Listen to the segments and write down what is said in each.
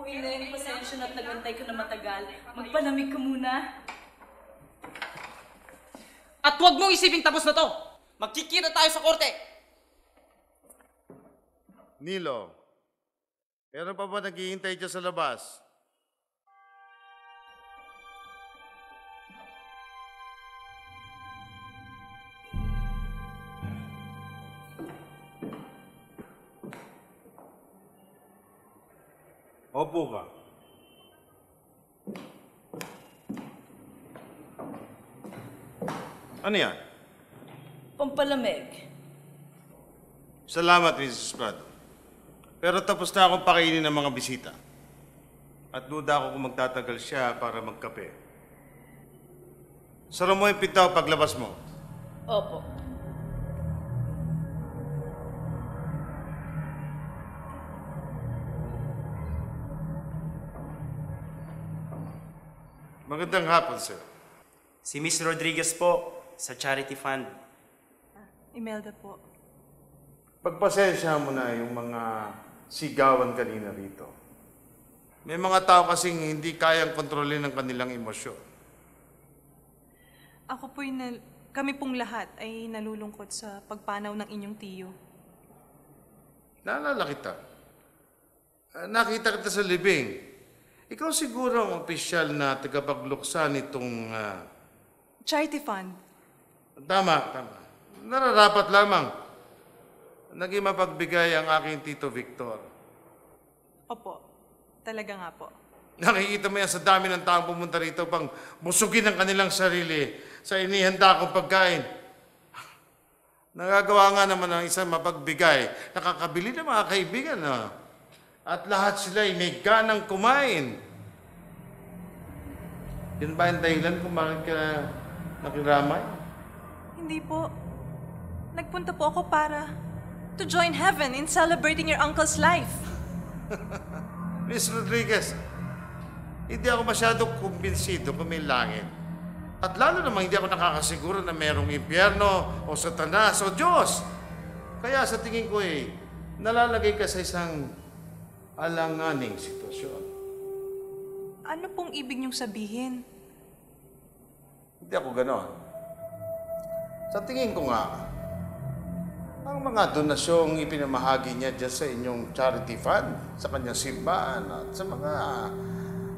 Willing, pasensya na't nagantay ko na matagal. Magpalamig ka muna. At huwag mong isipin tapos na to. Magkikita tayo sa korte. Nilo, meron pa ba naghihintay dyan sa labas? Opo ka. Ano yan? Pampalamig. Salamat, Mrs. Prado. Pero tapos na akong pakainin ng mga bisita. At duda ako kung magtatagal siya para magkape. Sara mo yung pinto paglabas mo. Opo. Magandang hapon, sir. Si Miss Rodriguez po, sa Charity Fund. Imelda po. Pagpasensya mo na yung mga sigawan kanina rito. May mga tao kasing hindi kayang kontrolin ang kanilang emosyon. Kami pong lahat ay nalulungkot sa pagpanaw ng inyong tiyo. Naalala kita. Nakita kita sa libing. Ikaw siguro ang opisyal na tagapagluksa nitong... Charity Fund. Tama. Nararapat lamang. Naging mapagbigay ang aking Tito Victor. Opo. Talaga nga po. Nakikita mo yan sa dami ng taong pumunta rito pang busugin ang kanilang sarili sa inihanda kong pagkain. Nagagawa nga naman ng isang mapagbigay. Nakakabili ng mga kaibigan. At lahat sila ay may ganang kumain. Yan ba ang dahilan kung bakit ka nakiramay? Hindi po. Nagpunta po ako para to join heaven in celebrating your uncle's life. Miss Rodriguez, hindi ako masyadong kumbinsido kung may langit. At lalo namang hindi ako nakakasiguro na mayroong impyerno o satanas o Diyos. Kaya sa tingin ko nalalagay ka sa isang alanganing sitwasyon. Ano pong ibig niyong sabihin? Hindi ako ganon. Sa tingin ko nga, ang mga donasyong ipinamahagi niya dyan sa inyong charity fund, sa kanyang simbahan, at sa mga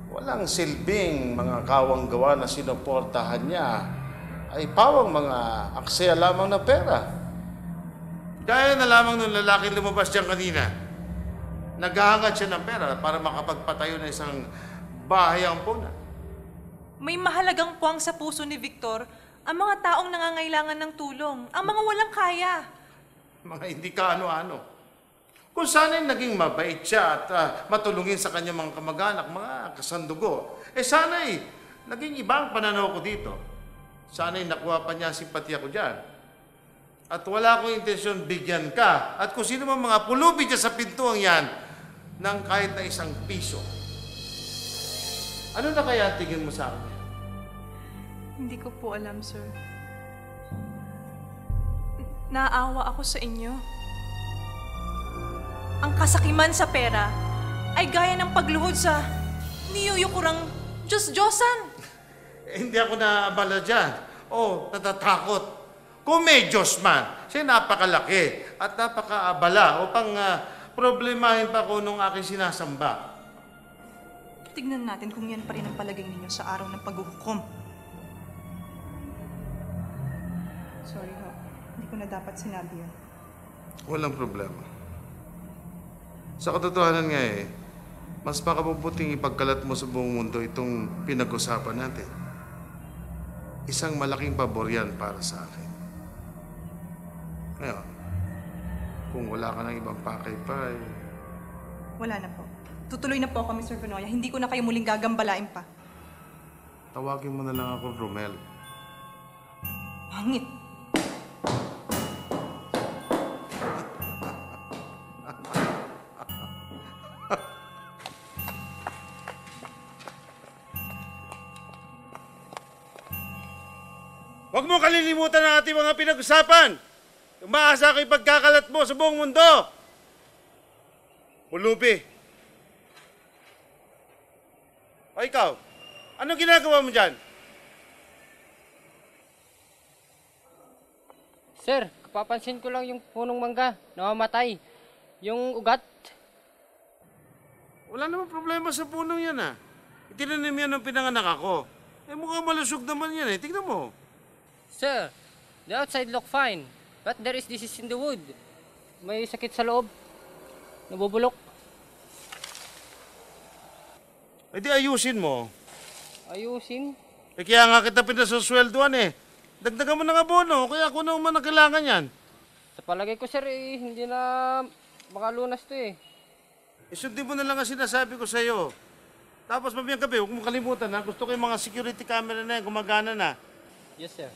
walang silbing mga kawang-gawa na sinuportahan niya, ay pawang mga aksaya lamang na pera. Kaya na lamang nung lalaki lumabas dyan kanina, naghahangad siya ng pera para makapagpatayo ng isang bahay ang punan. May mahalagang puwang sa puso ni Victor ang mga taong nangangailangan ng tulong, ang mga walang kaya. Mga hindi ka ano-ano. Kung sana'y naging mabait siya at matulungin sa kanyang mga kamag-anak, mga kasandugo, sana'y naging iba ang pananaw ko dito. Sana'y nakuha pa niya ang simpatya ko dyan. At wala akong intensyon bigyan ka. At kung sino man mga pulubi dyan sa pintuang yan, ng kahit na isang piso. Ano na kaya tingin mo sa akin? Hindi ko po alam, sir. Naawa ako sa inyo. Ang kasakiman sa pera ay gaya ng pagluhod sa niyuyukurang Diyos-Diyosan. Hindi ako naabala dyan. Natatakot. Kung may Diyos man, siya napakalaki at napakaabala upang problemahin pa ko nung aking sinasamba. Tignan natin kung yan pa rin ang palagay ninyo sa araw ng paghuhukom. Sorry ho. Hindi ko na dapat sinabi yun. Walang problema. Sa katotohanan nga mas makabubuting ipagkalat mo sa buong mundo itong pinag-usapan natin. Isang malaking pabor yan para sa akin. Ngayon, kung wala ka ng ibang pakay pa, Wala na po. Tutuloy na po ako, Mr. Vanoia. Hindi ko na kayo muling gagambalain pa. tawagin mo na lang ako Romel. Hangit. Huwag mo kalilimutan ang ating mga pinag-usapan. Umaasa ko ipagkakalat mo sa buong mundo. Pulubi, O ikaw, ano ginagawa mo dyan? Sir, kapapansin ko lang yung punong mangga, namamatay. Yung ugat. Wala namang problema sa punong yan ah. Itinanim yan ng pinanganak ako. Eh mukhang malusog naman yan eh. Tignan mo. Sir, the outside look fine, but there is disease in the wood. May sakit sa loob. Nabubulok. Eh di ayusin mo. Ayusin. Eh kaya nga kita pinasasweldoan eh. Dagdagan mo ng abono, kaya ako naman ang kailangan yan. Sa palagay ko, sir, hindi na makalunas to eh. Isundin mo na lang ang sinasabi ko sa'yo. Tapos mamayang gabi, huwag mong kalimutan ha. Gusto ko yung mga security camera na yan, gumagana na. Yes, sir.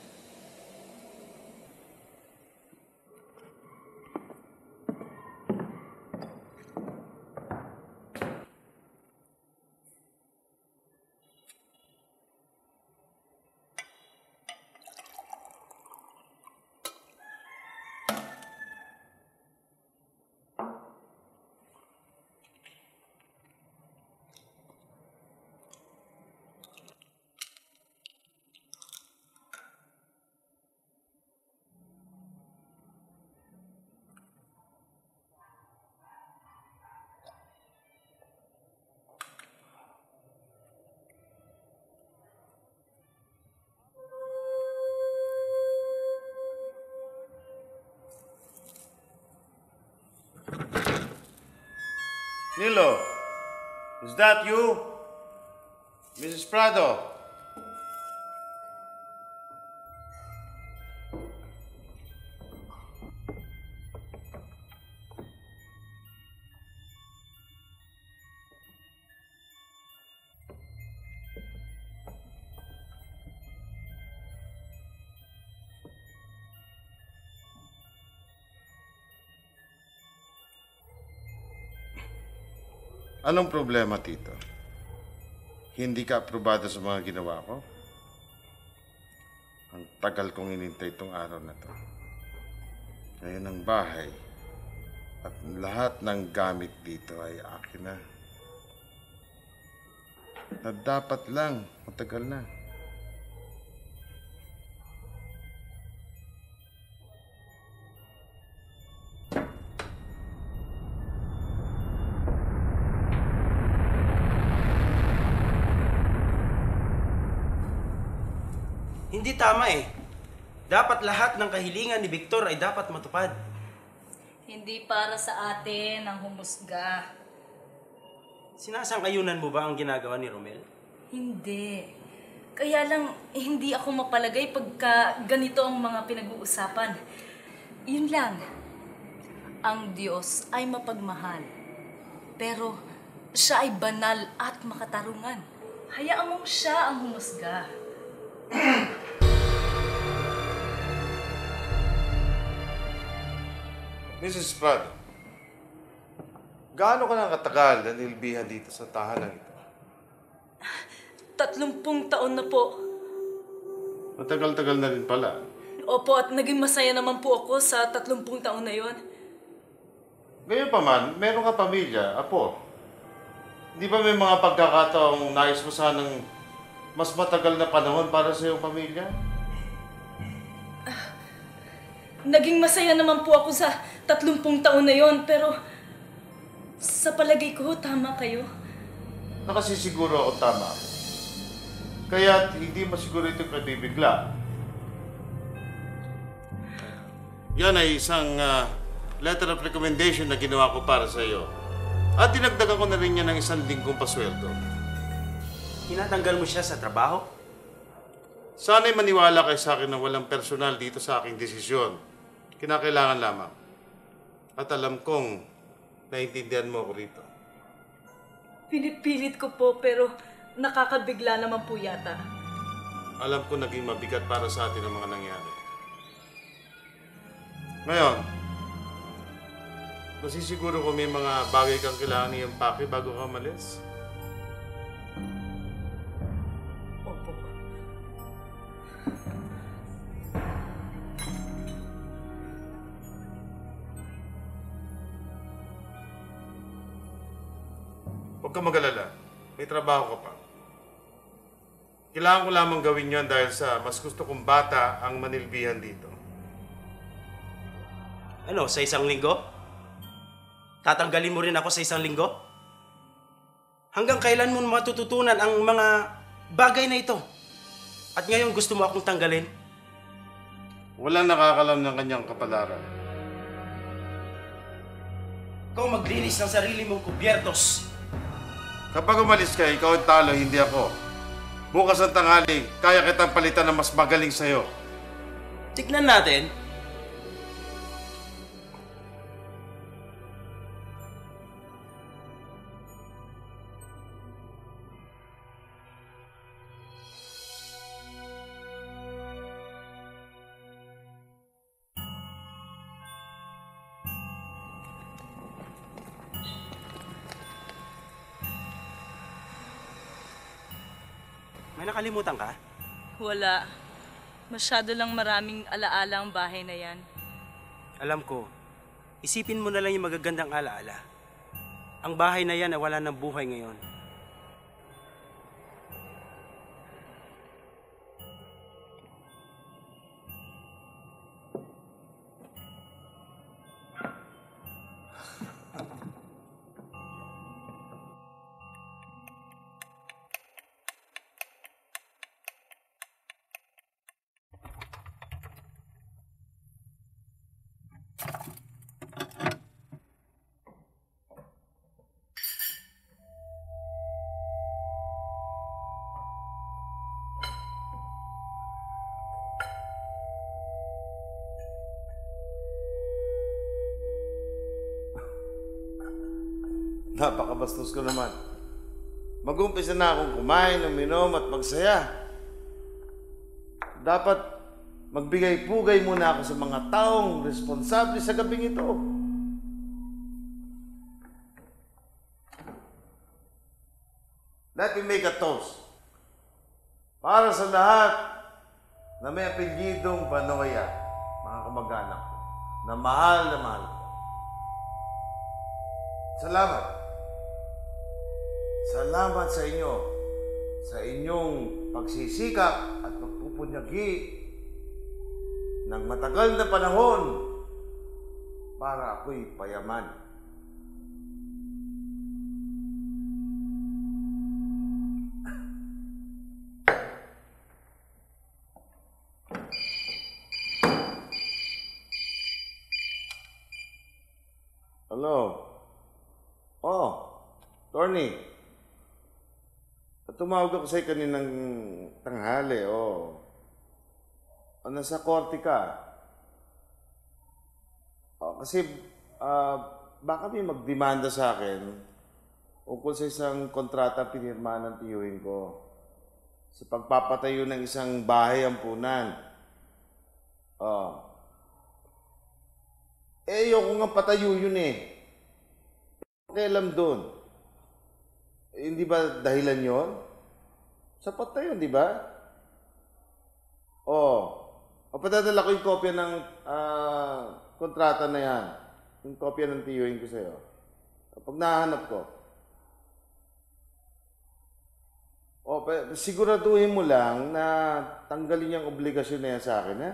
Nilo, is that you? Mrs. Prado? Anong problema, Tito? Hindi ka aprobado sa mga ginawa ko? Ang tagal kong inintay itong araw na to. Ngayon ang bahay at lahat ng gamit dito ay akin na. Na dapat lang, matagal na. Hindi tama eh. Dapat lahat ng kahilingan ni Victor ay dapat matupad. Hindi para sa atin ang humusga. Sinasang-ayunan mo ba ang ginagawa ni Romel? Hindi. Kaya lang, hindi ako mapalagay pagka ganito ang mga pinag-uusapan. Yun lang. Ang Diyos ay mapagmahal. Pero siya ay banal at makatarungan. Hayaan mong siya ang humusga. Mrs. Prado, gaano ka nang katagal na nilbihan dito sa tahanan ito? 30 taon na po. Matagal-tagal na rin pala. Opo, at naging masaya naman po ako sa 30 taon na yon. Ngayon pa man, meron ka pamilya, apo. Di ba may mga pagkakataong nais mo sanang mas matagal na panahon para sa iyong pamilya? Naging masaya naman po ako sa 30 taon na yon, pero sa palagay ko, tama kayo. Nakasisiguro ako tama. Kaya hindi masiguro ito kabibigla. Yan ay isang letter of recommendation na ginawa ko para sa iyo. At dinagdagan ko na rin yan ng 1 linggong pasweldo. Tinatanggal mo siya sa trabaho? Sana'y maniwala kayo sa akin na walang personal dito sa aking desisyon. Kinakailangan lamang. At alam kong naiintindihan mo ako rito. Pinipilit ko po, pero nakakabigla naman po yata. Alam ko naging mabigat para sa atin ang mga nangyari. Ngayon, masisiguro ko may mga bagay kang kailangan iyong pake bago ka umalis. Opo. Huwag ka mag-alala. May trabaho ka pa. Kailangan ko lamang gawin yon dahil sa mas gusto kong bata ang manilbihan dito. Ano, sa isang linggo? Tatanggalin mo rin ako sa isang linggo? Hanggang kailan mo matututunan ang mga bagay na ito? At ngayon gusto mo akong tanggalin? Walang nakakalam ng kanyang kapalaran. Ikaw maglinis ng sarili mong kubyertos. Kapag umalis ka, ikaw ang talo, hindi ako. Bukas ang tanghali, kaya kitang palitan ng mas magaling sa'yo. Tignan natin. May nakalimutan ka? Wala. Masyado lang maraming alaala ang bahay na yan. Alam ko, isipin mo na lang yung magagandang alaala. Ang bahay na yan ay wala ng buhay ngayon. Napakabastos ko naman. Mag-umpisa na akong kumain, uminom at magsaya. Dapat magbigay-pugay muna ako sa mga taong responsable sa gabing ito. Let me make a toast. Para sa lahat na may apelyidong Banoya, mga kamag-anak ko, na mahal ko. Salamat. Salamat sa inyo, sa inyong pagsisikap at pagpupunyagi ng matagal na panahon para ako'y payaman. Hello? Oh, Tony. Tumawag ako sa'yo kaninang tanghali, oh. Nasa korte ka. Oh, kasi, baka may magdemanda sa akin ukol sa isang kontrata pinirmahan ng tiyuhin ko sa pagpapatayo ng isang bahay ampunan. Oh. Ayoko nga patayo yun eh. Kailan doon? Hindi ba dahilan yon? Sapat na yun, di ba? O padadala ko yung kopya ng kontrata na yan. Yung kopya ng tiyuhin ko sa'yo. Pag nahanap ko. Siguraduhin mo lang na tanggalin yung obligasyon na yan sa akin, ha?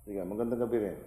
Sige, magandang gabi rin.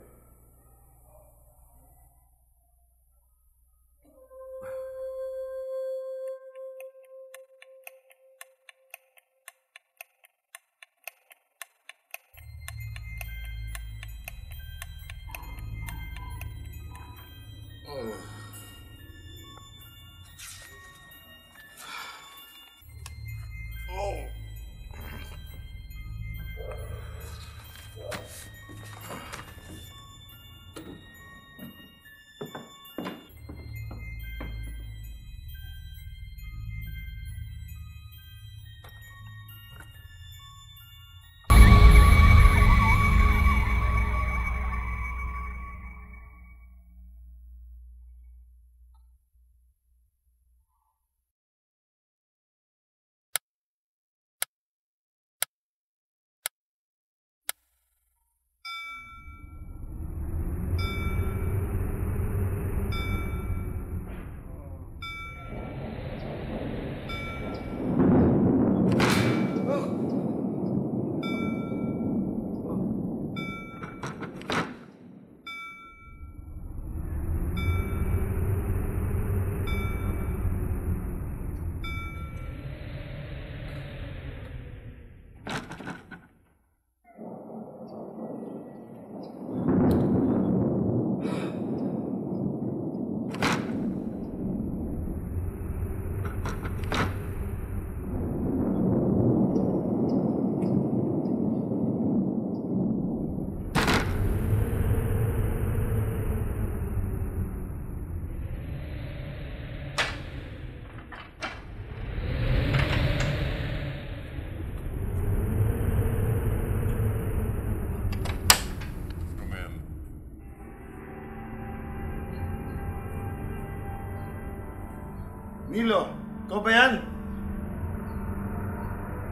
Nilo, ikaw ba yan?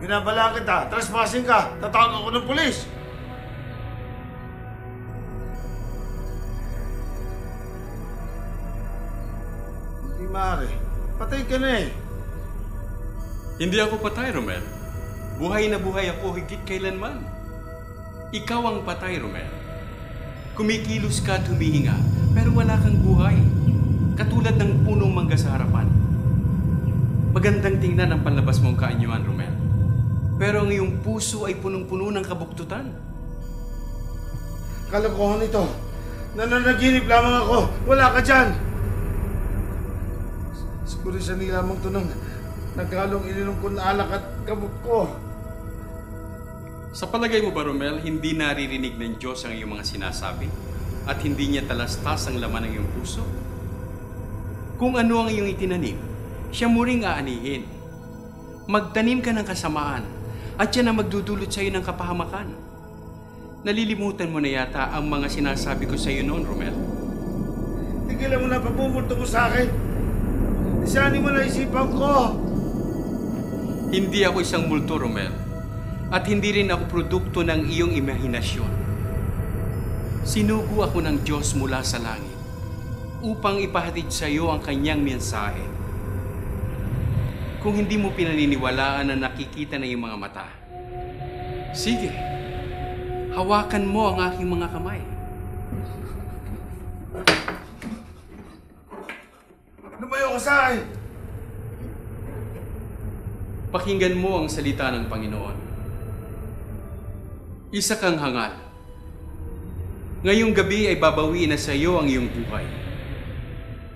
Binabala kita, trespassing ka, tatawag ako ng pulis. Hindi maaari. Patay ka na eh. Hindi ako patay, Romel. Buhay na buhay ako higit kailanman. Ikaw ang patay, Romel. Kumikilos ka at humihinga, pero wala kang buhay. Katulad ng punong mangga sa harapan. Magandang tingnan ang panlabas mong kaanyuan, Romel. Pero ang iyong puso ay punong-puno ng kabuktutan. Kalokohan ito. Nananaginip lamang ako. Wala ka dyan. Siguro siya nilamang ito ng naghalong ininom ko na alak at gamot ko. Sa palagay mo ba, Romel, hindi naririnig ng Diyos ang iyong mga sinasabi? At hindi niya talastas ang laman ng iyong puso? Kung ano ang iyong itinanim, siya mo ring aanihin. Magtanim ka ng kasamaan, at siya na magdudulot sa iyo ng kapahamakan. Nalilimutan mo na yata ang mga sinasabi ko sa iyo noon, Romel. Tigilan mo na pagmumulto mo sa akin. Isyanin mo na isipan ko. Hindi ako isang multo, Romel. At hindi rin ako produkto ng iyong imahinasyon. Sinugo ako ng Diyos mula sa langit upang ipahatid sa iyo ang kanyang mensahe. Kung hindi mo pinaniniwalaan na nakikita na iyong mga mata, sige, hawakan mo ang aking mga kamay. Lumayo ka sa akin. Pakinggan mo ang salita ng Panginoon. Isa kang hangal. Ngayong gabi ay babawiin na sa iyo ang iyong buhay.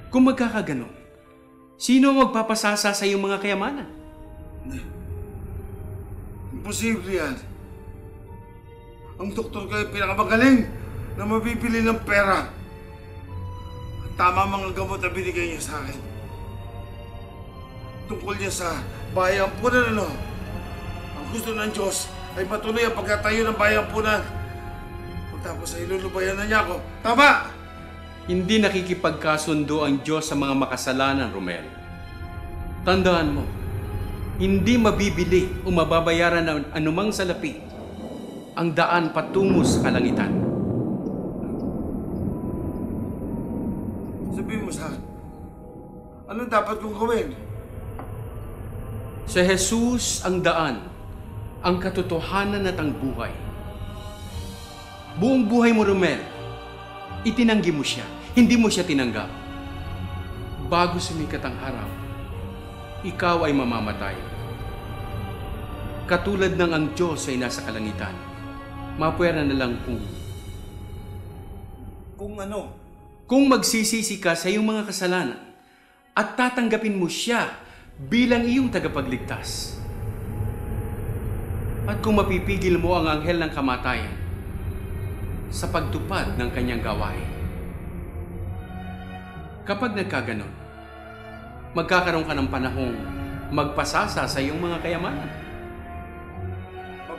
Kung magkakaganon, sino ang magpapasasa sa iyong mga kayamanan? Imposible yan. Ang doktor ko ay pinakamagaling na mabibili ng pera. At tama mga gamot na binigay niya sa akin. Tungkol niya sa bayampunan ano. Ang gusto ng Diyos ay matuloy ang pagkatayo ng bayampunan. Pagtapos ay ilulubayan na niya ako. Tama! Hindi nakikipagkasundo ang Diyos sa mga makasalanan, Romel. Tandaan mo, hindi mabibili o mababayaran ng anumang salapi ang daan patungo sa kalangitan. Sabihin mo sa akin, anong dapat kong gawin? Sa Jesus ang daan, ang katotohanan at ang buhay. Buong buhay mo, Romel, itinanggi mo siya, hindi mo siya tinanggap. Bago sumikat ang araw, ikaw ay mamamatay. Katulad ng ang Diyos ay nasa kalangitan, mapwera na lang Kung ano? kung magsisisi ka sa iyong mga kasalanan at tatanggapin mo siya bilang iyong tagapagligtas. At kung mapipigil mo ang anghel ng kamatayan sa pagtupad ng kanyang gawain. Kapag nagkaganon, magkakaroon ka ng panahong magpasasa sa iyong mga kayamanan.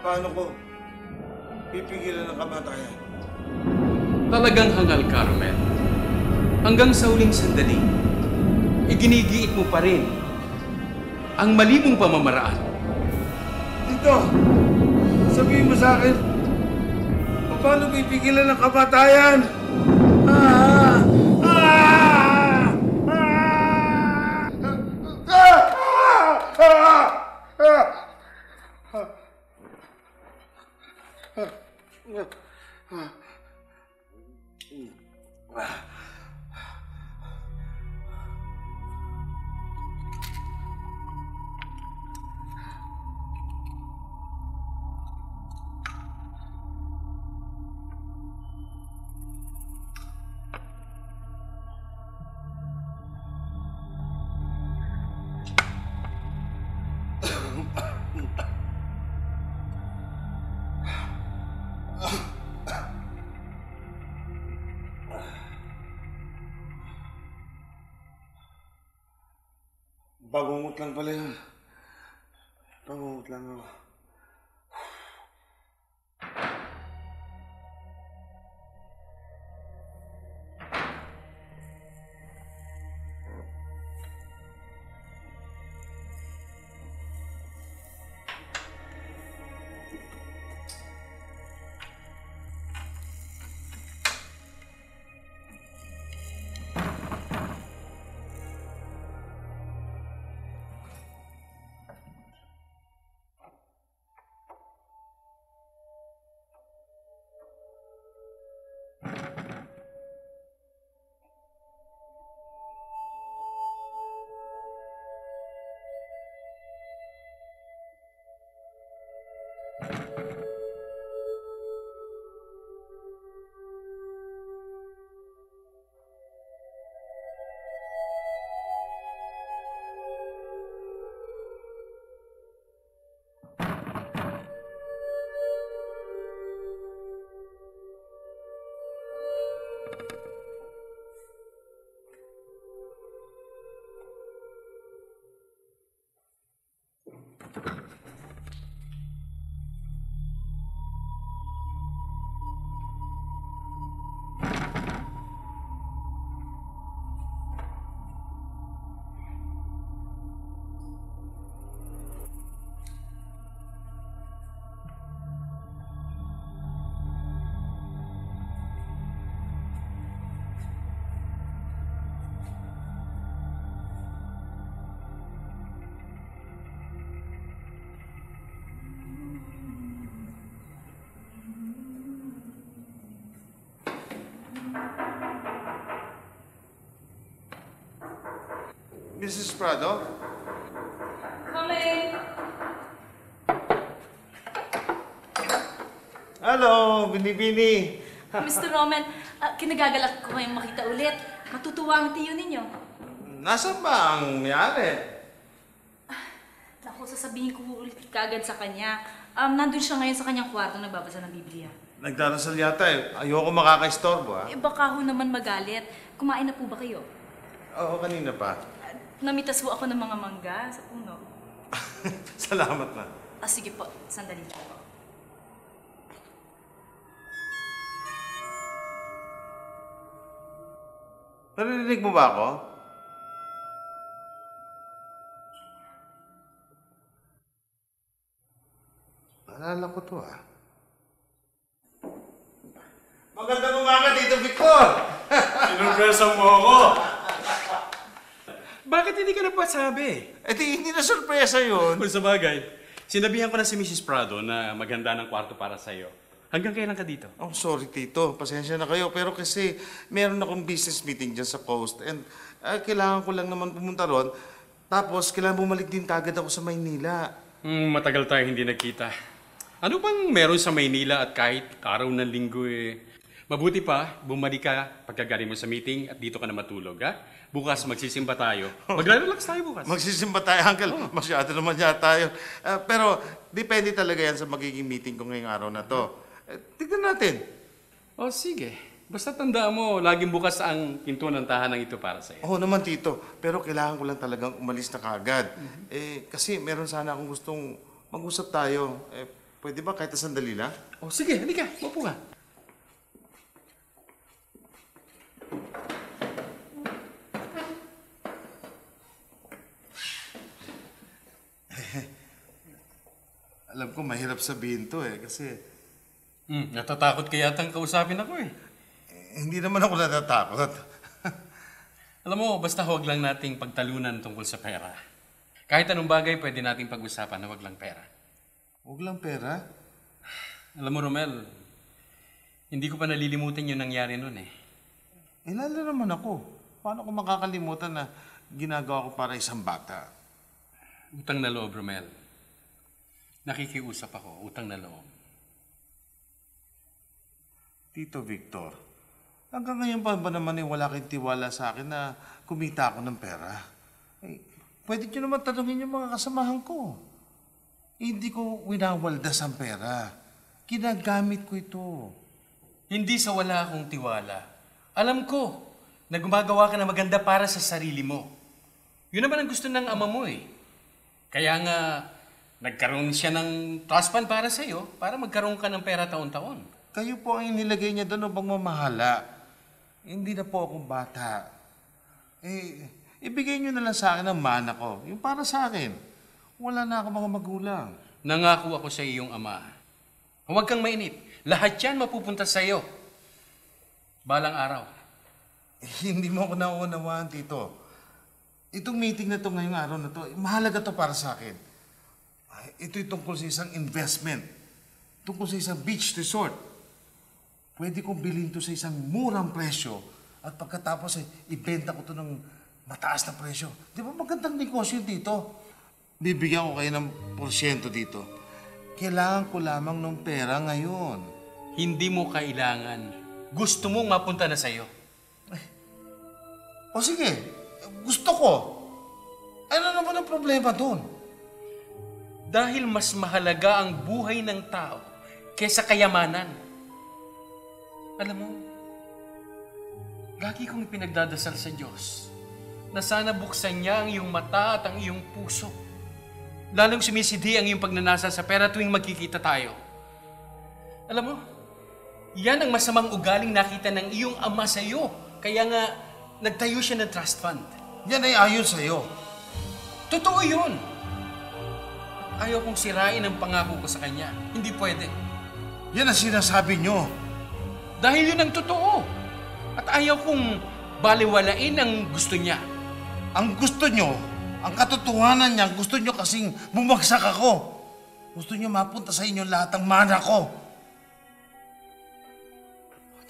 Paano ko pipigilan ng kamatayan? Talagang hangal ka, Romel. Hanggang sa huling sandali, iginigiit mo pa rin ang mali mong pamamaraan. Dito! Sabihin mo sa akin, paano pipigilan ng kamatayan? Ah! Ah! Ah! Ah! Bangungot lang pala yun. Bangungot lang ako. Mrs. Prado? Coming! Hello, Binibini. Mr. Roman, kinagagalak ko kayong makita ulit. Matutuwa ang tiyo ninyo. Nasaan ba ang mayari? Naku, sasabihin ko ulit kagad sa kanya. Nandun siya ngayon sa kanyang kwarto nagbabasa ng Biblia. Nagdarasal yata eh. Ayoko makakaistorbo ah. Baka ho naman magalit. Kumain na po ba kayo? Oo, kanina pa. Namitas po ako ng mga mangga sa puno. Salamat na. Sige po, sandali lang po. Naririnig mo ba ako? Naalala ko to ah. Magandang umaga dito, Victor! Sinurpresa mo ako! Bakit hindi ka nagpasabi? Hindi na sorpresa yun. Kung sa bagay, sinabihan ko na si Mrs. Prado na maganda ng kwarto para sa'yo. Hanggang kailan ka dito? Oh, sorry, Tito. Pasensya na kayo. Pero kasi meron akong business meeting dyan sa Coast. And kailangan ko lang naman pumunta ron. Tapos, kailangan bumalik din kagad ako sa Maynila. Matagal tayo hindi nagkita. Ano bang meron sa Maynila at kahit araw ng linggo eh? Mabuti pa, bumalik ka pagkagaling mo sa meeting at dito ka na matulog, ha? Bukas magsisimba tayo. Magre-relax tayo bukas. Magsisimba tayo, Uncle. Masyado naman yata yun. Pero, depende talaga yan sa magiging meeting ko ngayong araw na to. Tignan natin. O sige. Basta tandaan mo, laging bukas ang pinto ng tahanan ito para sa'yo. Oo naman, Tito. Pero kailangan ko lang talagang umalis na kaagad. Kasi meron sana akong gustong mag-usap tayo. Pwede ba kahit sandali lang? O sige, halika. Mapo ka. Alam ko, mahirap sabihin to kasi... Natatakot ka yatang kausapin ako eh. Hindi naman ako natatakot. Alam mo, basta huwag lang nating pagtalunan tungkol sa pera. Kahit anong bagay, pwede nating pag-usapan na huwag lang pera. Huwag lang pera? Alam mo, Romel, hindi ko pa nalilimutan yung nangyari nun eh. Lalo naman ako. Paano ko makakalimutan na ginagawa ko para isang bata? Utang na loob, Romel. Nakikiusap ako, utang na loob. Tito Victor, hanggang ngayon pa ba naman wala kayong tiwala sa akin na kumita ako ng pera? Pwede nyo naman tanungin yung mga kasamahan ko. Hindi ko winawaldas ang pera. Ginagamit ko ito. Hindi sa wala akong tiwala. Alam ko na gumagawa ka na maganda para sa sarili mo. Yun naman ang gusto ng ama mo eh. Kaya nga, nagkaroon siya ng trust fund para sa'yo para magkaroon ka ng pera taon-taon. Kayo po ang inilagay niya doon upang mamahala. Hindi na po akong bata. Ibigay niyo na lang sa akin ang mana ko. Yung para sa akin. Wala na ako mga magulang. Nangako ako sa iyong ama. Huwag kang mainip. Lahat yan mapupunta sa iyo. Balang araw. Hindi mo ako nauunawaan, Tito. Itong meeting na to ngayong araw na to, mahalaga to para sa akin. Ito'y tungkol sa isang investment. Tungkol sa isang beach resort. Pwede kong bilhin to sa isang murang presyo at pagkatapos ibenta ko to ng mataas na presyo. Di ba magandang negosyo dito? Bibigyan ko kayo ng porsyento dito. Kailangan ko lamang ng pera ngayon. Hindi mo kailangan. Gusto mong mapunta na sa'yo. O sige, gusto ko. Ano naman ang problema doon? Dahil mas mahalaga ang buhay ng tao kaysa kayamanan. Alam mo, lagi kong ipinagdadasal sa Diyos na sana buksan niya ang iyong mata at ang iyong puso. Lalong sumisidhi ang iyong pagnanasa sa pera tuwing magkikita tayo. Alam mo, yan ang masamang ugaling nakita ng iyong ama sa iyo. Kaya nga, nagtayo siya ng trust fund. Yan ay ayon sa'yo. Totoo yun. Ayaw kong sirain ang pangako ko sa kanya. Hindi pwede. Yan ang sinasabi nyo. Dahil yun ang totoo. At ayaw kong baliwalain ang gusto niya. Ang gusto nyo, ang katotohanan niya, gusto nyo kasing bumagsak ako. Gusto nyo mapunta sa inyo lahat ng mana ko.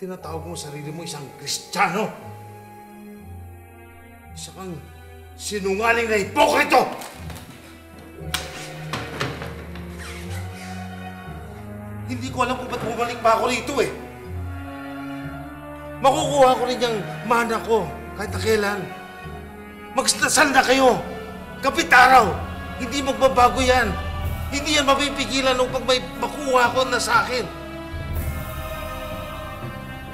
Tinatawag mo sarili mo isang Kristiyano. Isa kang Sinungaling na hipokrito! Hindi ko alam kung ba't bumalik pa ako rito eh. Makukuha ko rin yung mana ko kahit na kailan. Magdasal na kayo. Kapit araw. Hindi magbabago yan. Hindi yan mapipigilan upang may makuha ko na sa akin.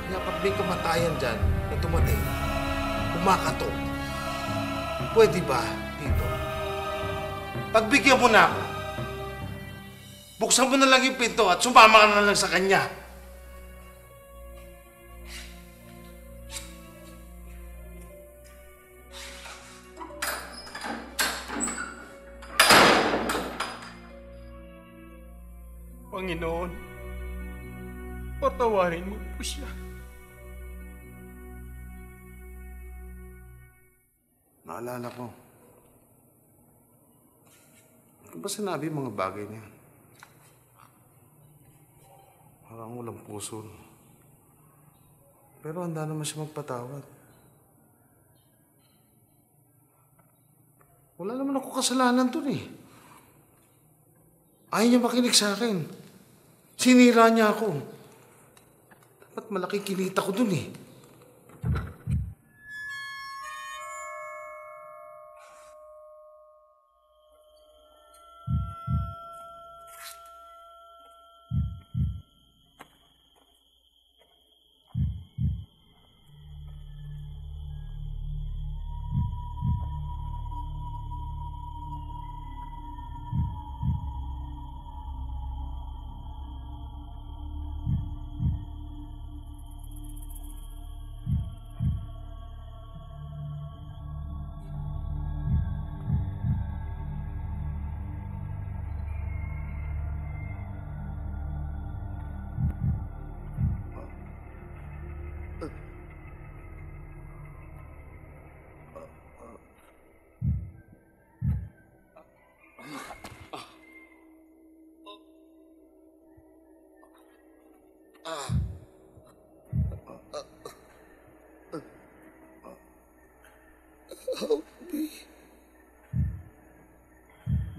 Kaya pag may kamatayan dyan na tumating, kumakatok. Pwede ba, Tito? Pagbigyan mo na ako. Buksan mo na lang yung pinto at sumama ka na lang sa kanya. Panginoon, patawarin mo po siya. Naalala ko. Ano ba sinabi yung mga bagay niya? Parang walang puso. Pero handa naman siya magpatawad. Wala naman ako kasalanan dun eh. Ayaw niya makinig sa akin. Sinira niya ako. Dapat malaki kinita ko dun eh.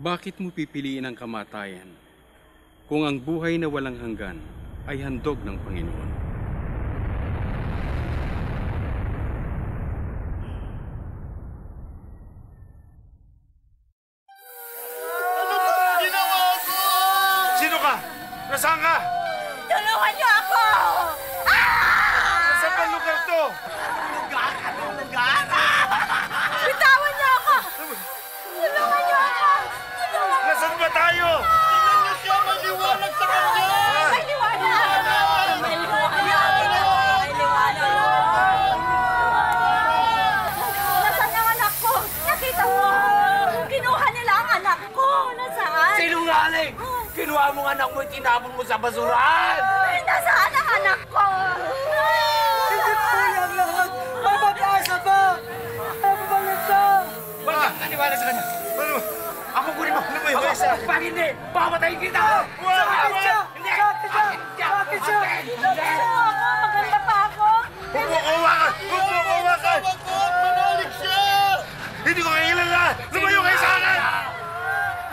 Bakit mo pipiliin ang kamatayan kung ang buhay na walang hanggan ay handog ng Panginoon? Sino ka? Nasaan ka? Tulungan niyo ako! Saan ka lugar to? Bitawan niyo ako! Tulungan niyo ako! Nasaan ba tayo? Tingnan niyo siya, maliwanag sa kanya! May liwanag! May liwanag! Nasaan ang anak ko? Nakita mo? Kinuha nila ang anak ko. Nasaan? Sinungaling! Kinuha mong anak mo, itinapon mo sa basurahan! Nasaan ang anak ko? Hindi po yung lahat! Mapag-asa ba? Mapabalik ka! Bakit naniwala sa kanya? Ano? Ako kunin mo. Ano mo yung isa? Pag hindi, papatayin kita! Sakit siya! Hindi! Sakit siya! Maganda pa ako. Kumukuha ka! Kumukuha ka! Manalik siya! Hindi ko kakilala! Lumayo kayo sa akin!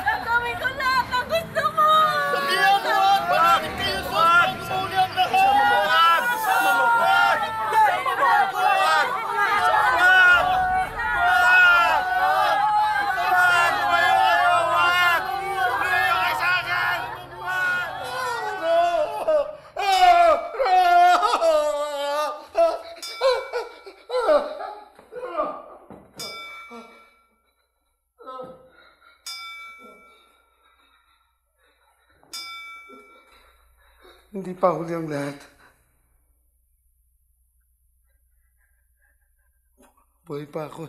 Gagawin ko lahat ang gusto mo. Sabihan mo at manalik kayo sa pagmuli ang lahat! Kasama mo! Hindi pa huli ang lahat. Buhay pa ako.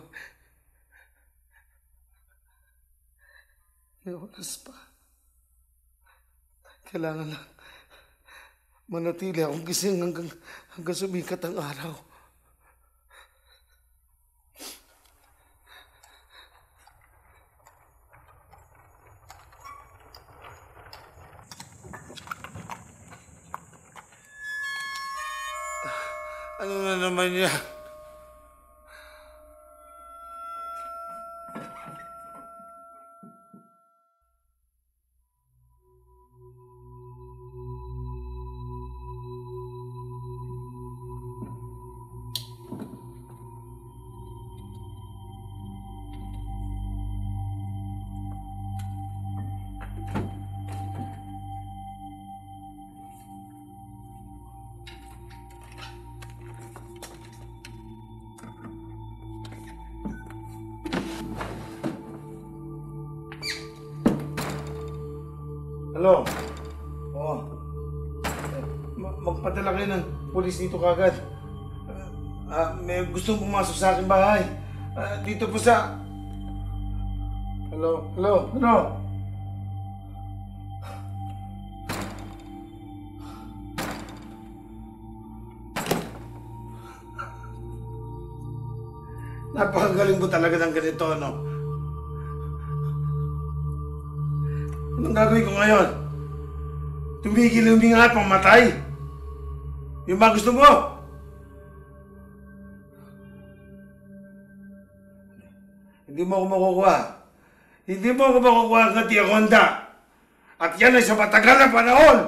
May oras pa. Kailangan lang manatili akong gising hanggang sumikat ang araw. Ano na naman yan? Hello? Oo. Magpadala kayo ng pulis dito kagad. May gustong pumasok sa aking bahay. Dito po sa... Hello? Hello? Hello? Napakagaling mo talaga ng ganito, ano? Anong gagawin ko ngayon? Tumigil yung huminga at mamatay? Yung ba gusto mo? Hindi mo ako makukuha. Hindi mo ako makukuha hanggang di ako handa. At yan ay sa matagal na panahon!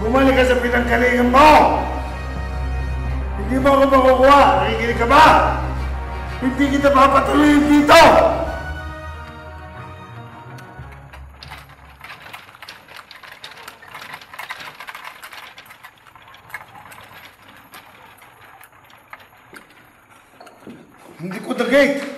Bumalik ka sa pinanggalingan mo! Hindi mo ako makukuha! Nakikinig ka ba? Hindi kita papatuloyin dito! Hindi ko the gate!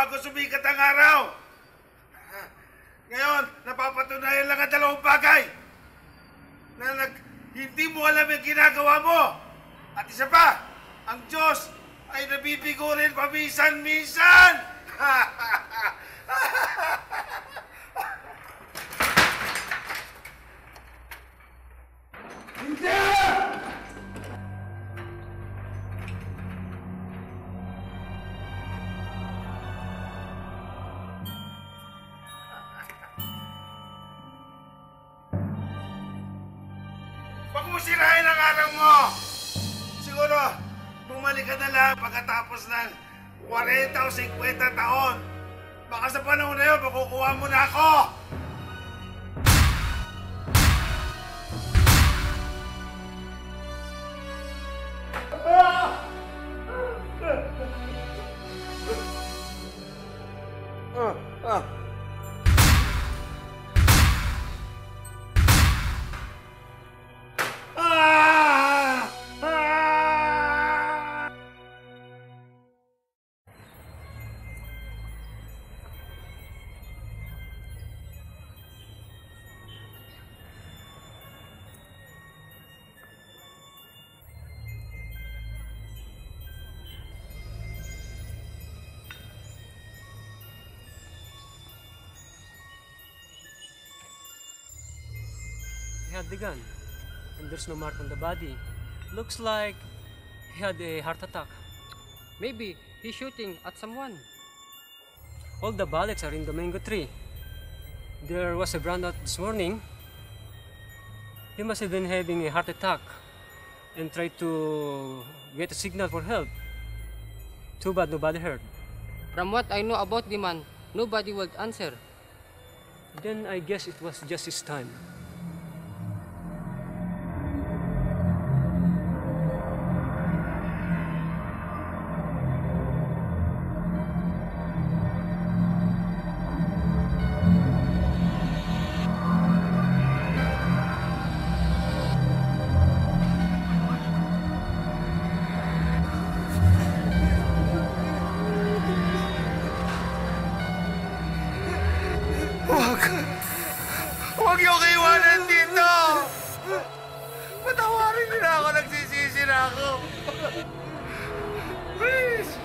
bago sumikat ang araw. Ngayon, napapatunayan lang ang dalawang bagay na hindi mo alam yung ginagawa mo. At isa pa, ang Diyos ay nabibigo rin paminsan-minsan. Hindi! Huwag mo sirahin ang araw mo! Siguro, bumalik ka na lang pagkatapos ng 40 o 50 taon. Baka sa panahon na yun, makukuha mo na ako! had the gun. And there's no mark on the body. Looks like he had a heart attack. Maybe he's shooting at someone. All the bullets are in the mango tree. There was a brownout this morning. He must have been having a heart attack and tried to get a signal for help. Too bad nobody heard. From what I know about the man, nobody would answer. Then I guess it was just his time. Huwag niyo ko iwanan dito! Patawarin niyo na ako, nagsisisi na ako. Please!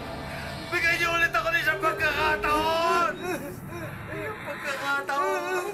Bigyan niyo ulit ako ng isang pagkakataon! Isang pagkakataon!